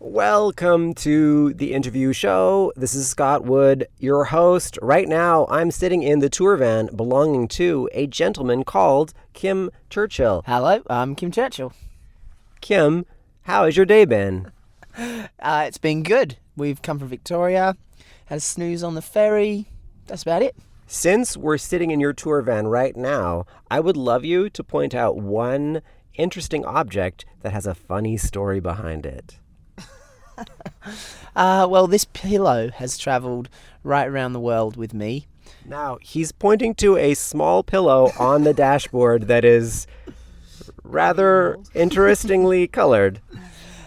Welcome to the interview show. This is Scott Wood, your host. Right now, I'm sitting in the tour van belonging to a gentleman called Kim Churchill. Hello, I'm Kim Churchill. Kim, how has your day been? It's been good. We've come from Victoria, had a snooze on the ferry. That's about it. Since we're sitting in your tour van right now, I would love you to point out one interesting object that has a funny story behind it. Well, this pillow has travelled right around the world with me. Now, he's pointing to a small pillow on the dashboard that is rather interestingly colored.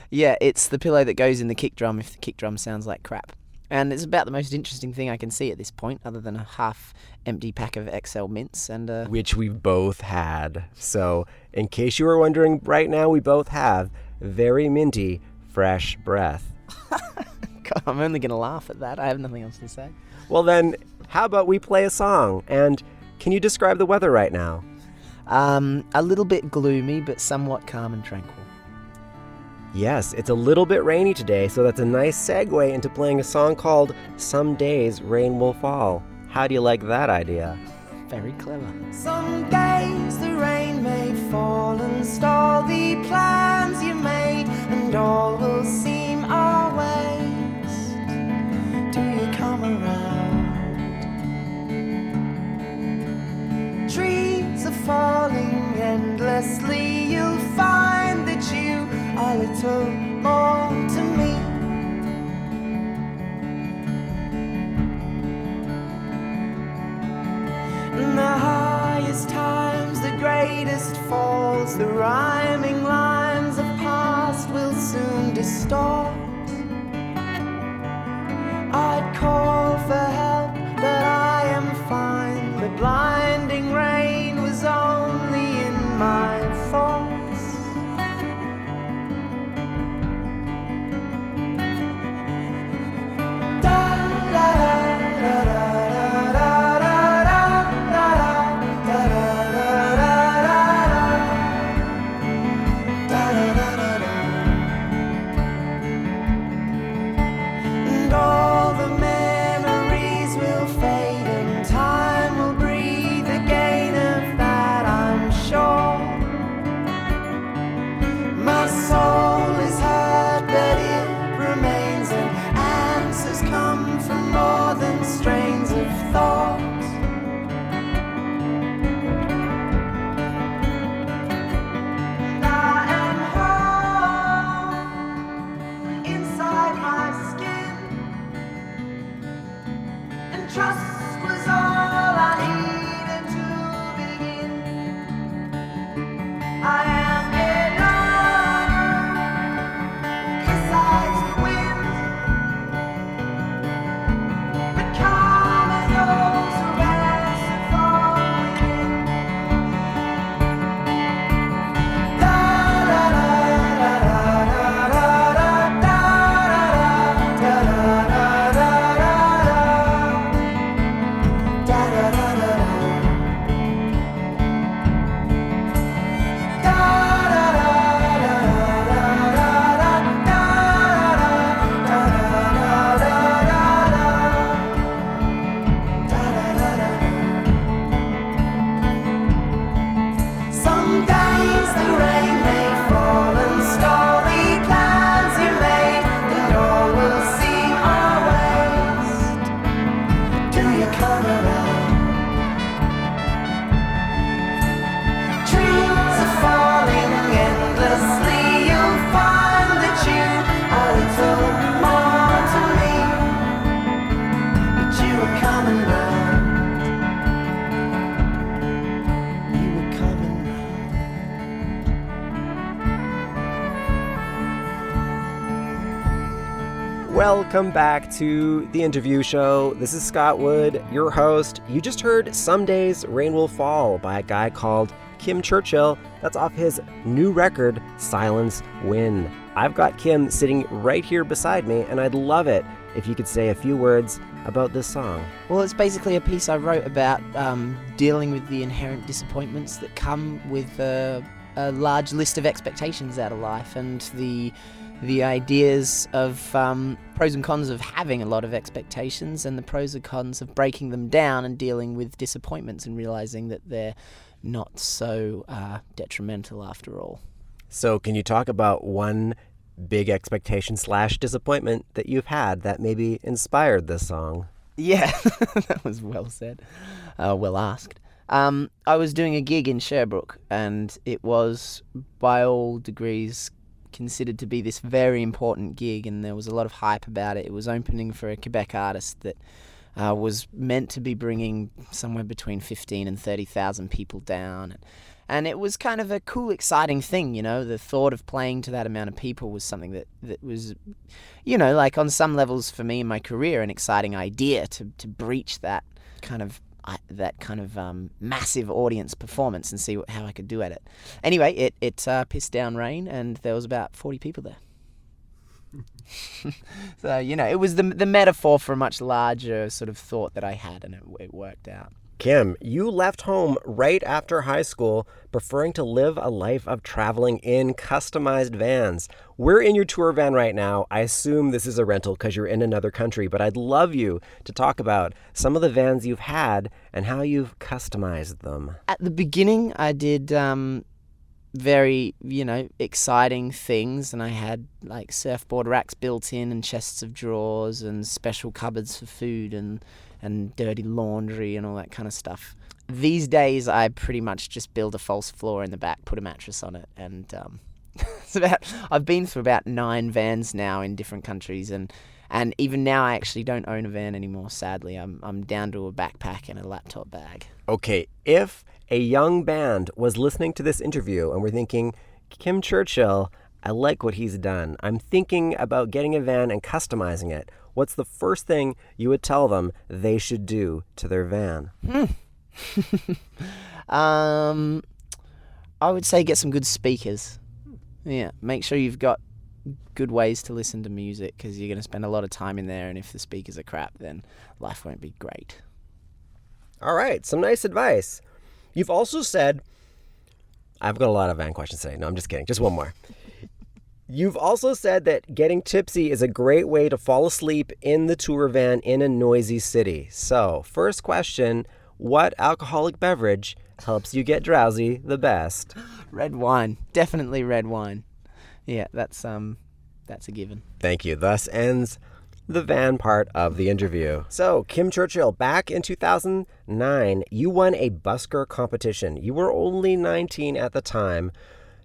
Yeah, it's the pillow that goes in the kick drum if the kick drum sounds like crap. And it's about the most interesting thing I can see at this point, other than a half-empty pack of XL mints. Which we've both had. So, in case you were wondering, right now we both have very minty, fresh breath. God, I'm only going to laugh at that. I have nothing else to say. Well then, how about we play a song? And can you describe the weather right now? A little bit gloomy, but somewhat calm and tranquil. Yes, it's a little bit rainy today, so that's a nice segue into playing a song called Some Days Rain Will Fall. How do you like that idea? Very clever. Some days the rain may fall and stall the plans you made, and all will seem our waste till you come around. Trees are falling endlessly, you'll find that you are little more to me. In the highest times, the greatest falls, the rhyming lines of past will soon distort. I'd call for help, but I am fine. The blinding rain was only in my thoughts. Trust was all I needed to begin. I am alone besides the wind, but calm as those who answer from within. Da da da da da da da da da da da. Welcome back to the interview show. This is Scott Wood, your host. You just heard Some Days Rain Will Fall by a guy called Kim Churchill. That's off his new record, Silence Win. I've got Kim sitting right here beside me, and I'd love it if you could say a few words about this song. Well, it's basically a piece I wrote about dealing with the inherent disappointments that come with a large list of expectations out of life, and the the ideas of pros and cons of having a lot of expectations and the pros and cons of breaking them down and dealing with disappointments and realizing that they're not so detrimental after all. So can you talk about one big expectation / disappointment that you've had that maybe inspired this song? Yeah, that was well said. Well asked. I was doing a gig in Sherbrooke, and it was, by all degrees, considered to be this very important gig, and there was a lot of hype about it. It was opening for a Quebec artist that was meant to be bringing somewhere between 15 and 30,000 people down. And it was kind of a cool, exciting thing, you know. The thought of playing to that amount of people was something that was, you know, like on some levels for me in my career, an exciting idea to breach that kind of massive audience performance and see how I could do at it. Anyway, it pissed down rain, and there was about 40 people there. So, you know, it was the metaphor for a much larger sort of thought that I had, and it worked out. Kim, you left home right after high school, preferring to live a life of traveling in customized vans. We're in your tour van right now. I assume this is a rental because you're in another country, but I'd love you to talk about some of the vans you've had and how you've customized them. At the beginning, I did very, you know, exciting things, and I had like surfboard racks built in and chests of drawers and special cupboards for food and dirty laundry and all that kind of stuff. These days, I pretty much just build a false floor in the back, put a mattress on it, and I've been through about 9 vans now in different countries, and even now I actually don't own a van anymore, sadly. I'm down to a backpack and a laptop bag. Okay, if a young band was listening to this interview and we're thinking, Kim Churchill, I like what he's done. I'm thinking about getting a van and customizing it. What's the first thing you would tell them they should do to their van? I would say get some good speakers. Yeah, make sure you've got good ways to listen to music, because you're going to spend a lot of time in there, and if the speakers are crap, then life won't be great. All right, some nice advice. You've also said, I've got a lot of van questions today. No, I'm just kidding. Just one more. You've also said that getting tipsy is a great way to fall asleep in the tour van in a noisy city. So, first question, what alcoholic beverage helps you get drowsy the best? Red wine. Definitely red wine. Yeah, that's a given. Thank you. Thus ends the van part of the interview. So, Kim Churchill, back in 2009, you won a busker competition. You were only 19 at the time.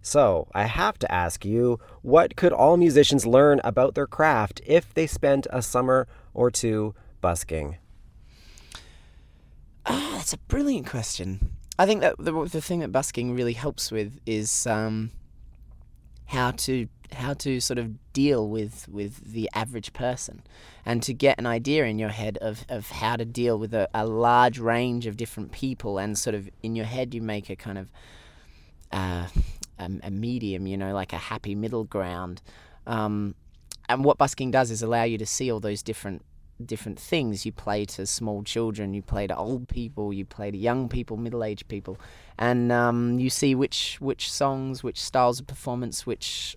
So, I have to ask you, what could all musicians learn about their craft if they spent a summer or two busking? That's a brilliant question. I think that the thing that busking really helps with is how to sort of deal with the average person, and to get an idea in your head of how to deal with a large range of different people, and sort of in your head you make a kind of a medium, you know, like a happy middle ground. And what busking does is allow you to see all those different things. You play to small children, you play to old people, you play to young people, middle-aged people, and you see which songs, which styles of performance, which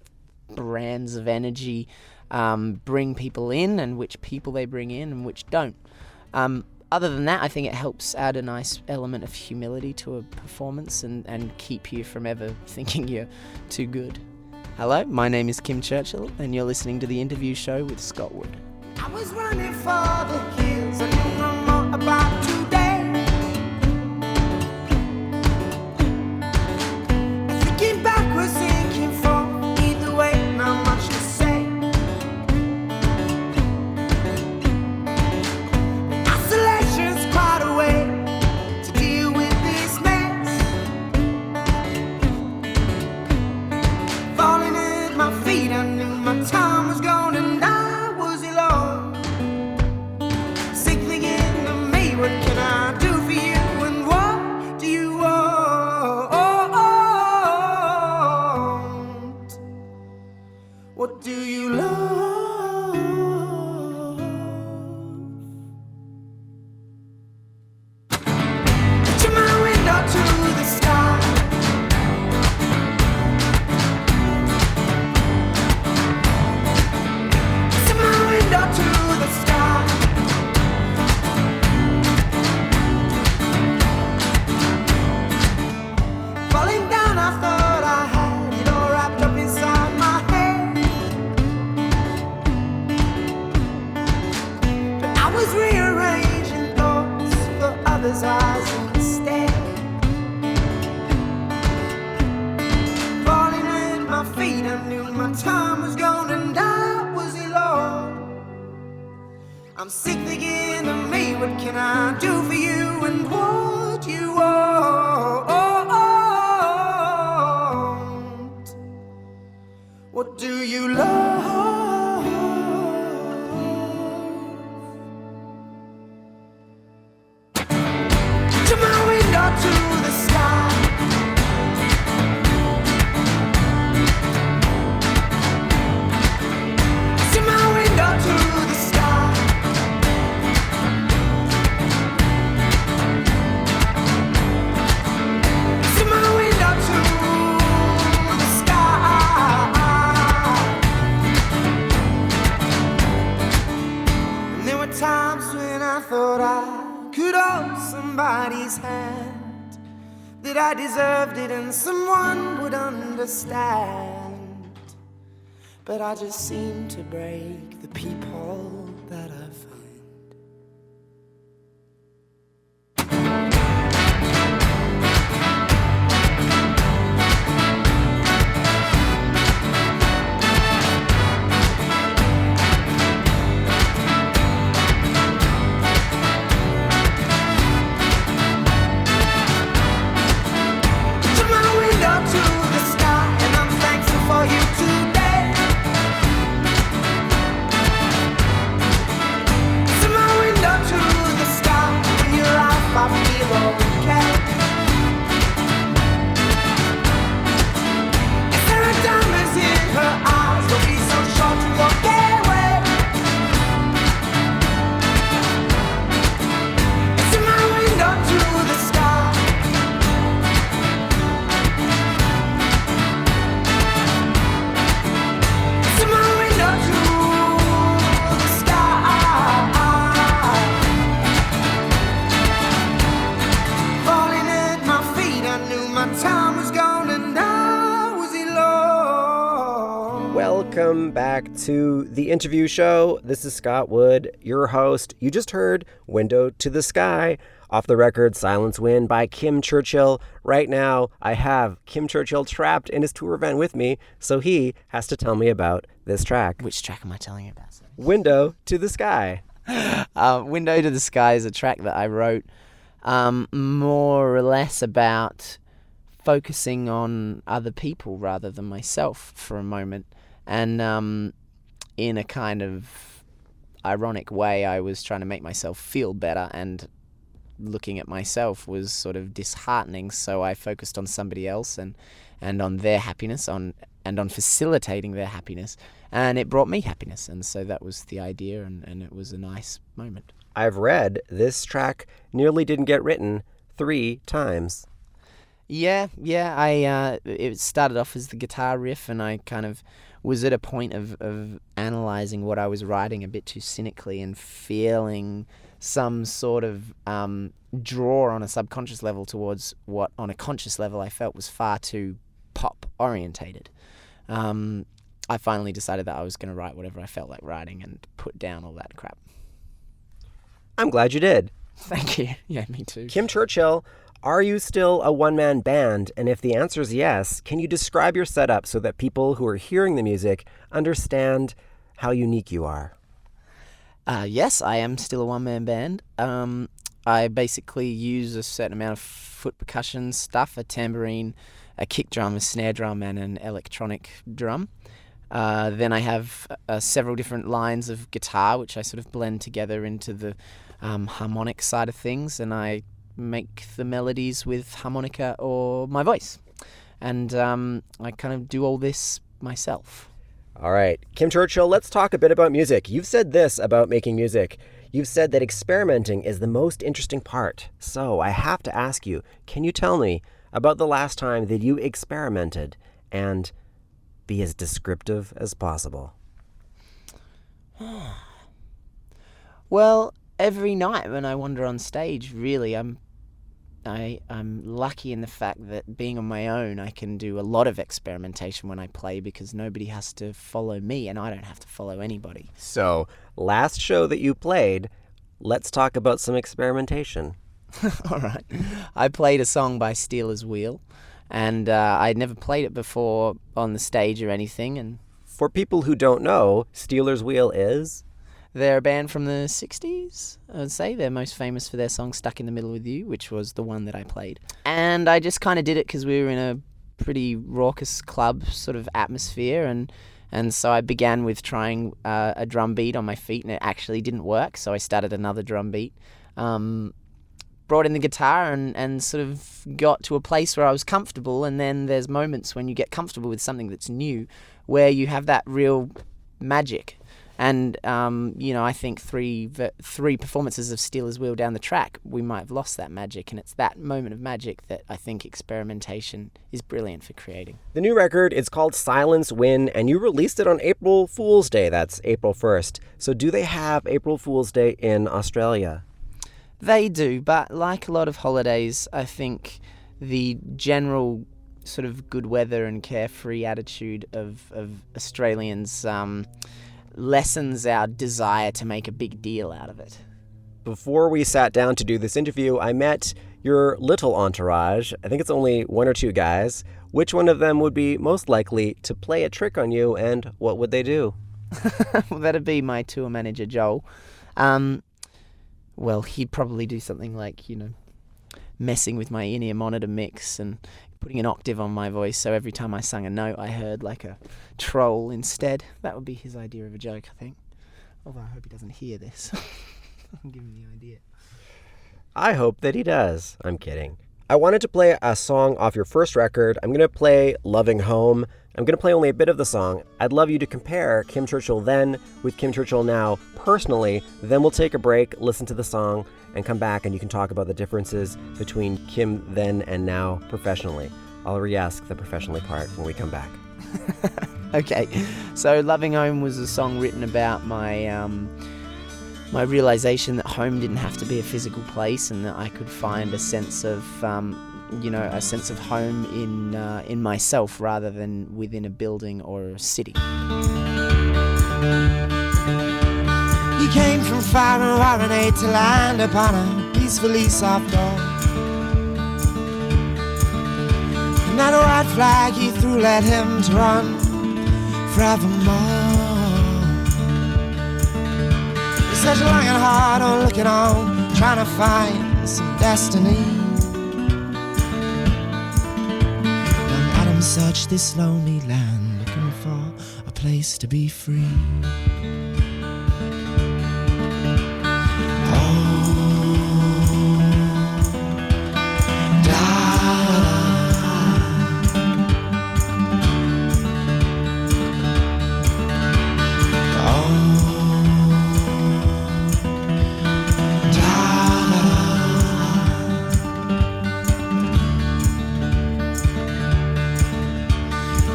brands of energy bring people in, and which people they bring in and which don't. Other than that, I think it helps add a nice element of humility to a performance and keep you from ever thinking you're too good. Hello, my name is Kim Churchill, and you're listening to The Interview Show with Scott Wood. I was running for the hills, I knew no more about today. And thinking backwards, thinking forward, either way, not much to say. Isolation's quite a way to deal with this mess. Falling at my feet, I knew my time was gone, and I was alone. Sick thinking was rearranging thoughts for others' eyes instead. Falling at my feet, I knew my time was gone and I was alone. I'm sick thinking of me, what can I do for you and what you want? What do you love? To my window, to the sky. To my window, to the sky. To my window, to the sky. And there were times when I thought I could hold somebody's hand, that I deserved it and someone would understand. But I just seem to break the people that I find. To my window, to the sky, and I'm thankful for you today. To my window, to the sky, when you're off, I feel okay. If there are diamonds in her eyes, don't be so short to go get away. To my window, to the sky. To my window, to the sky. Falling at my feet, I knew my time was gone and I was alone. Welcome back to the interview show. This is Scott Wood, your host. You just heard Window to the Sky off the record Silence Wind by Kim Churchill. Right now, I have Kim Churchill trapped in his tour van with me, so he has to tell me about this track. Which track am I telling you about? Window to the Sky. Window to the Sky is a track that I wrote more or less about focusing on other people rather than myself for a moment. And in a kind of ironic way, I was trying to make myself feel better, and looking at myself was sort of disheartening, so I focused on somebody else and on their happiness, and on facilitating their happiness, and it brought me happiness, and so that was the idea, and it was a nice moment. I've read this track nearly didn't get written 3 times. Yeah, it started off as the guitar riff, and I kind of was at a point of analysing what I was writing a bit too cynically and feeling some sort of draw on a subconscious level towards what on a conscious level I felt was far too pop orientated. I finally decided that I was going to write whatever I felt like writing and put down all that crap. I'm glad you did. Thank you. Yeah, me too. Kim Churchill, are you still a one-man band? And if the answer is yes, can you describe your setup so that people who are hearing the music understand how unique you are? Yes, I am still a one-man band. I basically use a certain amount of foot percussion stuff, a tambourine, a kick drum, a snare drum, and an electronic drum. Then I have several different lines of guitar, which I sort of blend together into the harmonic side of things, and I make the melodies with harmonica or my voice. And I kind of do all this myself. All right, Kim Churchill, let's talk a bit about music. You've said this about making music. You've said that experimenting is the most interesting part. So I have to ask you, can you tell me about the last time that you experimented, and be as descriptive as possible? Well, every night when I wander on stage, really, I'm lucky in the fact that being on my own, I can do a lot of experimentation when I play because nobody has to follow me and I don't have to follow anybody. So, last show that you played, let's talk about some experimentation. All right. I played a song by Steelers Wheel, and I'd never played it before on the stage or anything. And For people who don't know, Steelers Wheel is... they're a band from the 60s, I would say. They're most famous for their song Stuck in the Middle with You, which was the one that I played. And I just kind of did it because we were in a pretty raucous club sort of atmosphere, and so I began with trying a drum beat on my feet, and it actually didn't work, so I started another drum beat. Brought in the guitar and sort of got to a place where I was comfortable, and then there's moments when you get comfortable with something that's new where you have that real magic. And, I think three performances of Steelers Wheel down the track, we might have lost that magic, and it's that moment of magic that I think experimentation is brilliant for creating. The new record is called Silence Win, and you released it on April Fool's Day. That's April 1st. So do they have April Fool's Day in Australia? They do, but like a lot of holidays, I think the general sort of good weather and carefree attitude of Australians lessens our desire to make a big deal out of it. Before we sat down to do this interview, I met your little entourage. I think it's only one or two guys. Which one of them would be most likely to play a trick on you, and what would they do? Well, that'd be my tour manager, Joel. Well, he'd probably do something like, messing with my in-ear monitor mix and putting an octave on my voice, so every time I sang a note, I heard like a troll instead. That would be his idea of a joke, I think. Although I hope he doesn't hear this. I'm giving the idea. I hope that he does. I'm kidding. I wanted to play a song off your first record. I'm going to play Loving Home. I'm going to play only a bit of the song. I'd love you to compare Kim Churchill then with Kim Churchill now personally. Then we'll take a break, listen to the song, and come back, and you can talk about the differences between Kim then and now professionally. I'll re-ask the professionally part when we come back. Okay, so Loving Home was a song written about my my realization that home didn't have to be a physical place, and that I could find a sense of a sense of home in myself rather than within a building or a city. He came from far and Warrenade to land upon a peacefully soft door. And that white flag he threw led him to run forevermore. He's such a long and hard on looking on, trying to find some destiny. Search this lonely land, looking for a place to be free.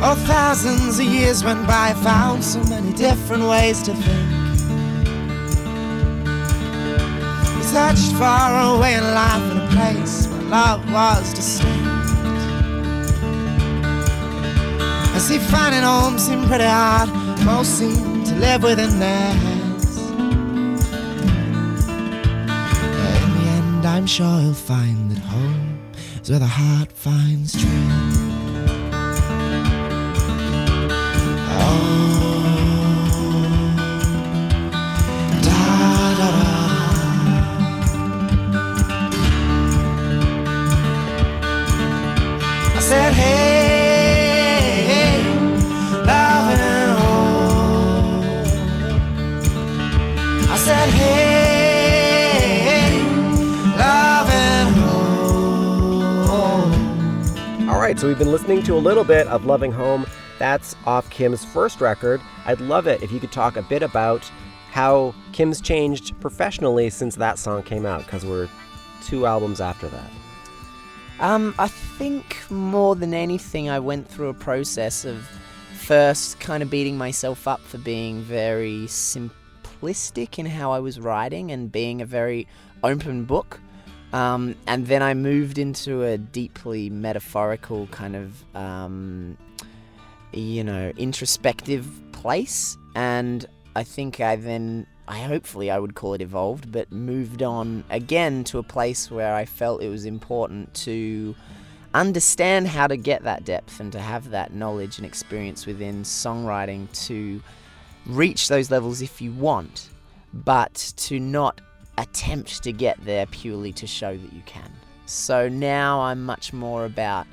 Oh, thousands of years went by, found so many different ways to think. He searched far away in life in a place where love was distinct. As if finding home seemed pretty hard, most seemed to live within their heads. But in the end, I'm sure he'll find that home is where the heart finds truth. I said, hey, loving home. I said, hey, loving home. All right, so we've been listening to a little bit of Loving Home. That's off Kim's first record. I'd love it if you could talk a bit about how Kim's changed professionally since that song came out, because we're 2 albums after that. I think more than anything, I went through a process of first kind of beating myself up for being very simplistic in how I was writing and being a very open book. And then I moved into a deeply metaphorical kind of, introspective place. And I think I then hopefully I would call it evolved, but moved on again to a place where I felt it was important to understand how to get that depth and to have that knowledge and experience within songwriting to reach those levels if you want, but to not attempt to get there purely to show that you can. So now I'm much more about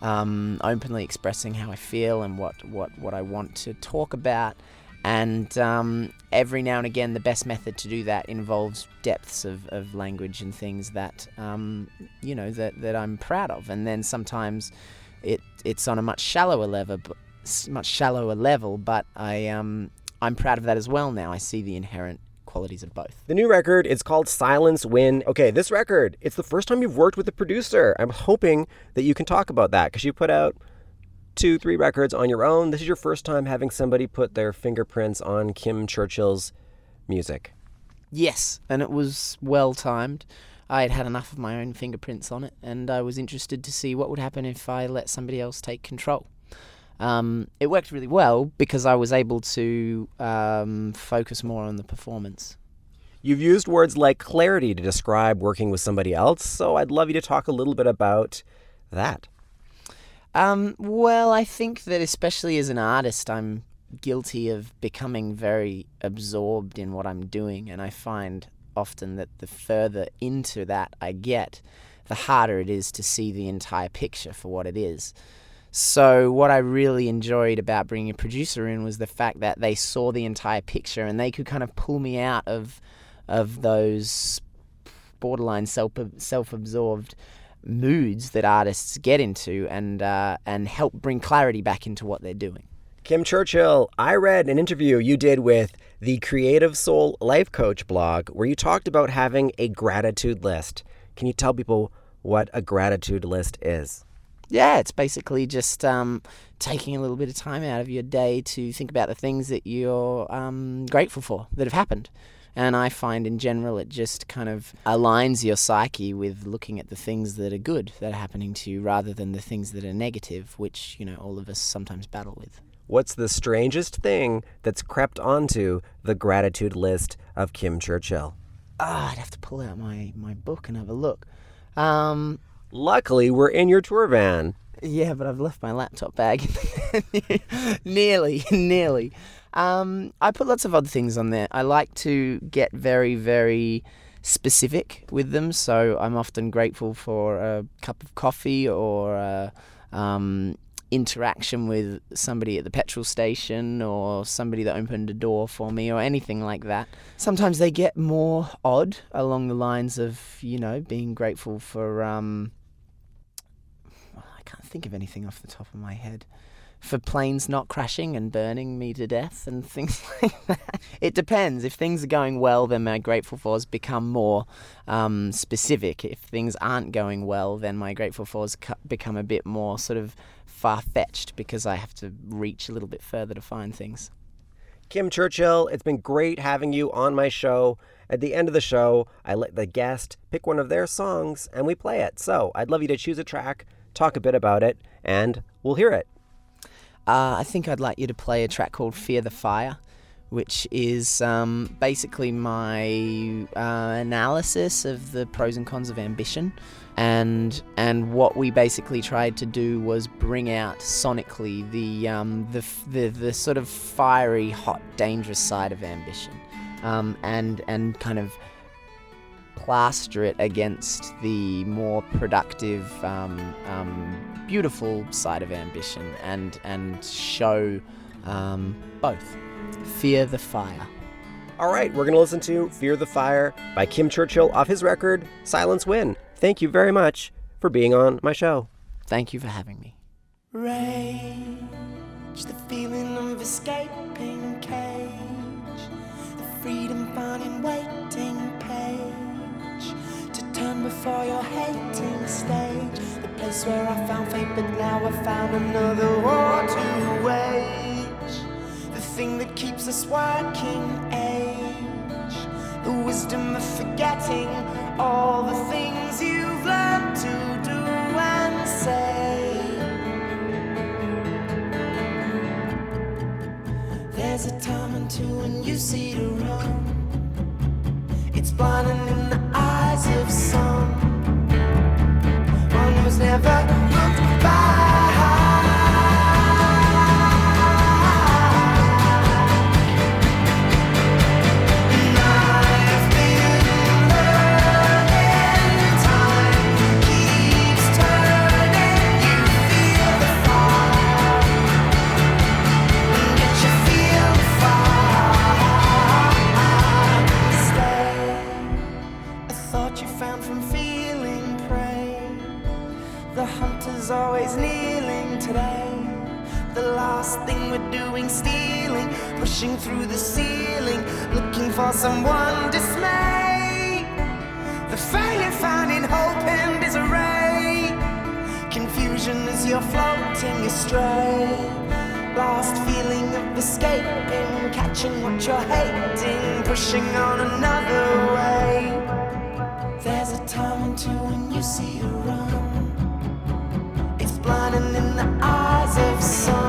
openly expressing how I feel and what I want to talk about. And every now and again, the best method to do that involves depths of language and things that, that I'm proud of. And then sometimes it's on a much shallower level, but I'm proud of that as well now. I see the inherent qualities of both. The new record is called Silence Win. Okay, this record, it's the first time you've worked with a producer. I'm hoping that you can talk about that because you put out 2-3 records on your own. This is your first time having somebody put their fingerprints on Kim Churchill's music. Yes, and it was well timed. I had had enough of my own fingerprints on it, and I was interested to see what would happen if I let somebody else take control. It worked really well because I was able to focus more on the performance. You've used words like clarity to describe working with somebody else, so I'd love you to talk a little bit about that. Well, I think that especially as an artist, I'm guilty of becoming very absorbed in what I'm doing, and I find often that the further into that I get, the harder it is to see the entire picture for what it is. So what I really enjoyed about bringing a producer in was the fact that they saw the entire picture and they could kind of pull me out of those borderline self-absorbed moods that artists get into and help bring clarity back into what they're doing. Kim Churchill, I read an interview you did with the Creative Soul Life Coach blog where you talked about having a gratitude list. Can you tell people what a gratitude list is? Yeah, it's basically just taking a little bit of time out of your day to think about the things that you're grateful for that have happened. And I find in general it just kind of aligns your psyche with looking at the things that are good that are happening to you rather than the things that are negative, which, all of us sometimes battle with. What's the strangest thing that's crept onto the gratitude list of Kim Churchill? I'd have to pull out my book and have a look. Luckily, we're in your tour van. Yeah, but I've left my laptop bag. Nearly. I put lots of odd things on there. I like to get very, very specific with them, so I'm often grateful for a cup of coffee or interaction with somebody at the petrol station or somebody that opened a door for me or anything like that. Sometimes they get more odd along the lines of, being grateful for... I can't think of anything off the top of my head. For planes not crashing and burning me to death and things like that. It depends. If things are going well, then my grateful fors become more specific. If things aren't going well, then my grateful fors become a bit more sort of far-fetched because I have to reach a little bit further to find things. Kim Churchill, it's been great having you on my show. At the end of the show, I let the guest pick one of their songs and we play it. So I'd love you to choose a track, talk a bit about it, and we'll hear it. I think I'd like you to play a track called Fear the Fire, which is basically my analysis of the pros and cons of ambition. And what we basically tried to do was bring out sonically the sort of fiery, hot, dangerous side of ambition, and kind of plaster it against the more productive, beautiful side of ambition, and show both. Fear the Fire. All right, we're going to listen to Fear the Fire by Kim Churchill off his record, Silence Win. Thank you very much for being on my show. Thank you for having me. Rage, the feeling of escaping cage, the freedom found in waiting page, to turn before your hating stage, the place where I found fate but now I found another war to wage, the thing that keeps us working age, the wisdom of forgetting all the things you've learned to do and say. There's a time and two when you see to run, blinding in the eyes of some one who's never looked back. Always kneeling today. The last thing we're doing, stealing, pushing through the ceiling, looking for someone dismay. The failure found in hope and disarray. Confusion as you're floating astray. Last feeling of escaping, catching what you're hating, pushing on another way. There's a time or two when you see her run, blinding in the eyes of some